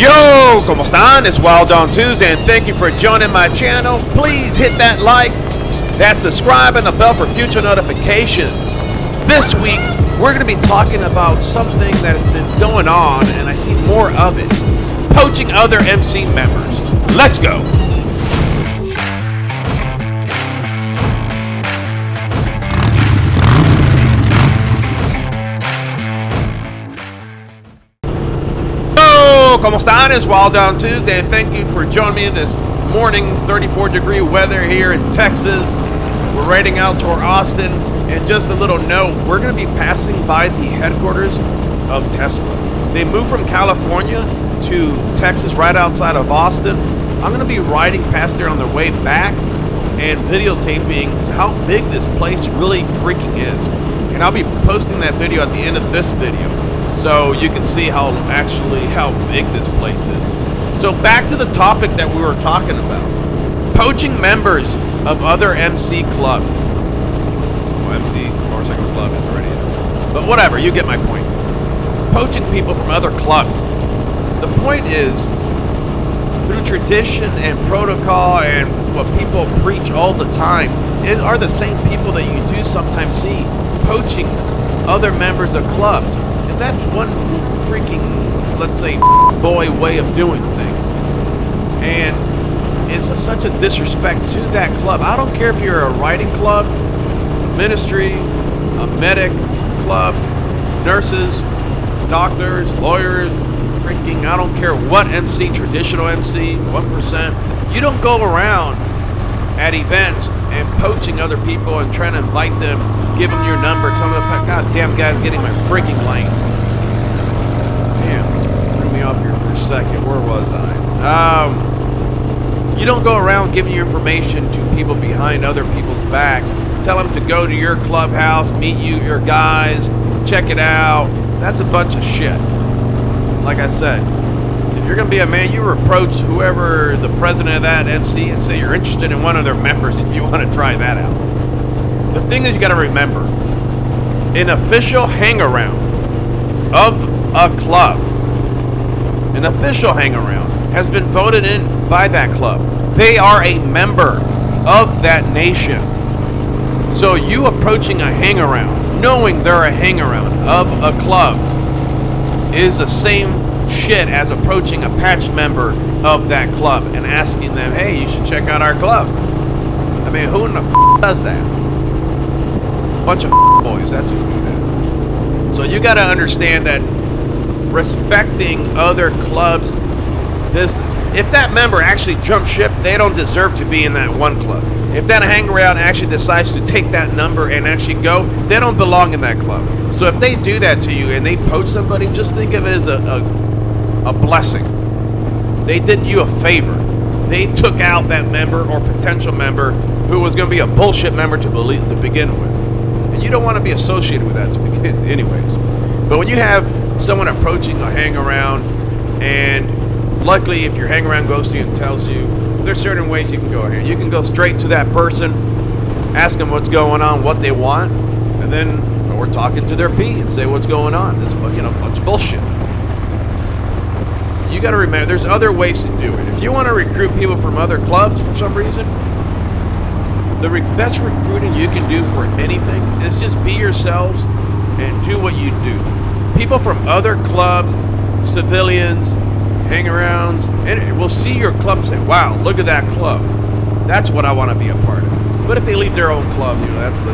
Yo, ¿cómo están? It's Wild on Tuesday, and thank you for joining my channel. Please hit that like, that subscribe, and the bell for future notifications. This week, we're going to be talking about something that has been going on, and I see more of it. Poaching other MC members. Let's go. ¿Cómo están? It's Wild on Tuesday, and thank you for joining me this morning. 34-degree weather here in Texas. We're riding out toward Austin, and just a little note, we're going to be passing by the headquarters of Tesla. They moved from California to Texas right outside of Austin. I'm going to be riding past there on the way back and videotaping how big this place really freaking is. And I'll be posting that video at the end of this video, so you can see how big this place is. So back to the topic that we were talking about. Poaching members of other MC clubs. Well, MC, motorcycle club, is already an MC. But whatever, you get my point. Poaching people from other clubs. The point is, through tradition and protocol and what people preach all the time, are the same people that you do sometimes see poaching other members of clubs. And that's one freaking, let's say, boy way of doing things. And it's such a disrespect to that club. I don't care if you're a riding club, a ministry, a medic club, nurses, doctors, lawyers, freaking, I don't care what MC, traditional MC, 1%. You don't go around at events and poaching other people and trying to invite them, give them your number, tell them, God damn, guy's getting my freaking lane. Damn, threw me off here for a second. Where was I? You don't go around giving your information to people behind other people's backs. Tell them to go to your clubhouse, meet your guys, check it out. That's a bunch of shit. Like I said, if you're going to be a man, you approach whoever the president of that MC and say you're interested in one of their members if you want to try that out. The thing is, you got to remember, an official hang-around of a club, an official hang-around, has been voted in by that club. They are a member of that nation. So you approaching a hang-around, knowing they're a hang-around of a club, is the same shit as approaching a patch member of that club and asking them, hey, you should check out our club. I mean, who in the does that? A bunch of boys, that's who do that. So you got to understand that respecting other clubs' business. If that member actually jumps ship, they don't deserve to be in that one club. If that hangaround actually decides to take that number and actually go, they don't belong in that club. So if they do that to you and they poach somebody, just think of it as a blessing. They did you a favor. They took out that member or potential member who was going to be a bullshit member to begin with. And you don't want to be associated with that to begin anyways. But when you have someone approaching a hangaround, and luckily if your hangaround goes to you and tells you, there's certain ways you can go here. You can go straight to that person, ask them what's going on, what they want, and then we're talking to their P and say what's going on. This, bunch of bullshit. You got to remember, there's other ways to do it. If you want to recruit people from other clubs for some reason, the best recruiting you can do for anything is just be yourselves and do what you do. People from other clubs, civilians, hang-arounds, and will see your club and say, wow, look at that club. That's what I want to be a part of. But if they leave their own club,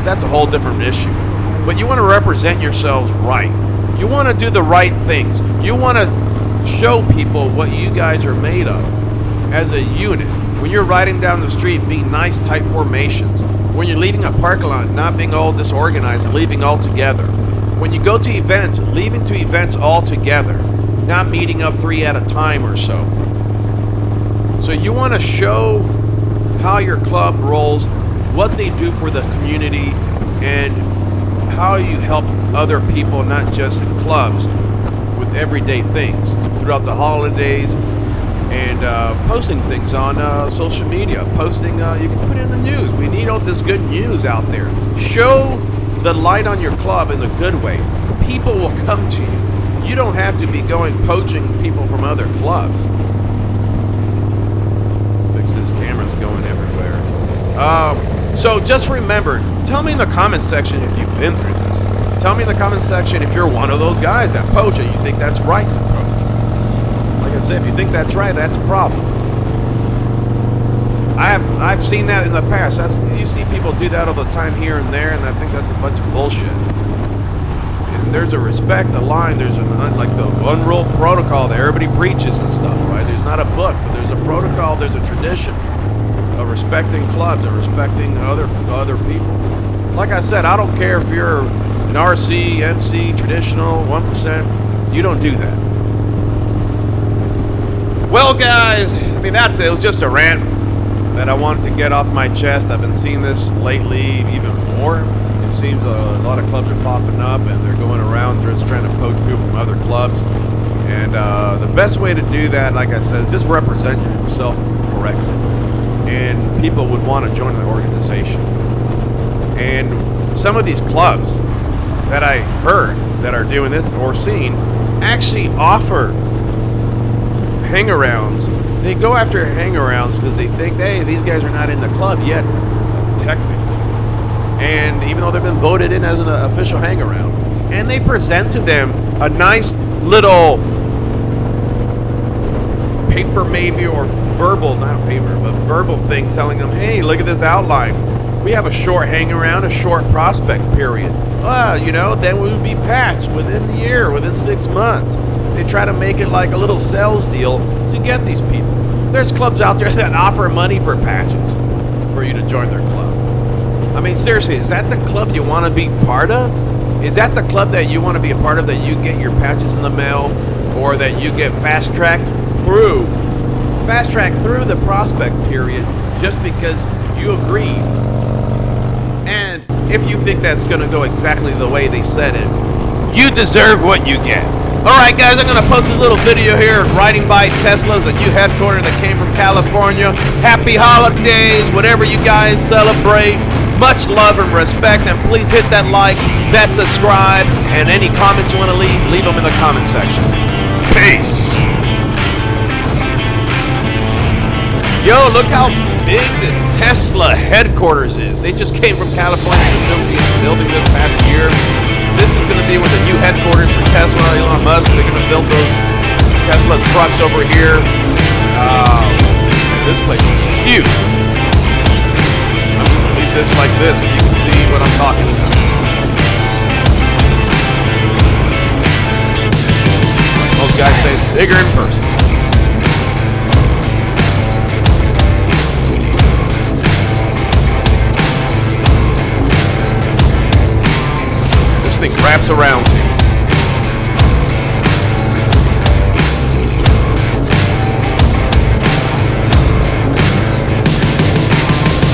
that's a whole different issue. But you want to represent yourselves right. You want to do the right things. You want to show people what you guys are made of as a unit. When you're riding down the street, be nice, tight formations. When you're leaving a parking lot, not being all disorganized and leaving all together. When you go to events, leaving to events all together. Not meeting up 3 at a time or so. So you want to show how your club rolls, what they do for the community, and how you help other people, not just in clubs, with everyday things throughout the holidays, and posting things on social media. Posting, you can put it in the news. We need all this good news out there. Show the light on your club in the good way. People will come to you. You don't have to be going poaching people from other clubs. Fix this, camera's going everywhere. So just remember, tell me in the comment section if you've been through this. Tell me in the comment section if you're one of those guys that poach and you think that's right to poach. Like I said, if you think that's right, that's a problem. I've seen that in the past. You see people do that all the time here and there, and I think that's a bunch of bullshit. And there's a respect, a line, there's like the unruled protocol that everybody preaches and stuff, right? There's not a book, but there's a protocol, there's a tradition of respecting clubs and respecting other people. Like I said, I don't care if you're an RC, MC, traditional, 1%, you don't do that. Well, guys, I mean, that's it. It was just a rant that I wanted to get off my chest. I've been seeing this lately even more. It seems a lot of clubs are popping up and they're going around just trying to poach people from other clubs. And the best way to do that, like I said, is just represent yourself correctly. And people would want to join the organization. And some of these clubs that I heard that are doing this or seen actually offer hangarounds. They go after hangarounds because they think, hey, these guys are not in the club yet, technically. And even though they've been voted in as an official hangaround, and they present to them a nice little paper maybe, or verbal, not paper, but verbal thing telling them, hey, look at this outline. We have a short hangaround, a short prospect period. Then we would be patched within the year, within 6 months. They try to make it like a little sales deal to get these people. There's clubs out there that offer money for patches for you to join their club. I mean, seriously, is that the club you want to be part of? Is that the club that you want to be a part of, that you get your patches in the mail, or that you get fast-tracked through the prospect period just because you agreed? And if you think that's going to go exactly the way they said it, you deserve what you get. Alright guys, I'm going to post this little video here of riding by Tesla's, a new headquarters that came from California. Happy holidays, whatever you guys celebrate. Much love and respect, and please hit that like, that subscribe, and any comments you want to leave them in the comment section. Peace. Yo, look how big this Tesla headquarters is. They just came from California to building this past year. This is going to be where the new headquarters for Tesla, Elon Musk. They're going to build those Tesla trucks over here. This place is huge. I'm going to leave this like this so you can see what I'm talking about. Most guys say it's bigger in person. Thing wraps around to you.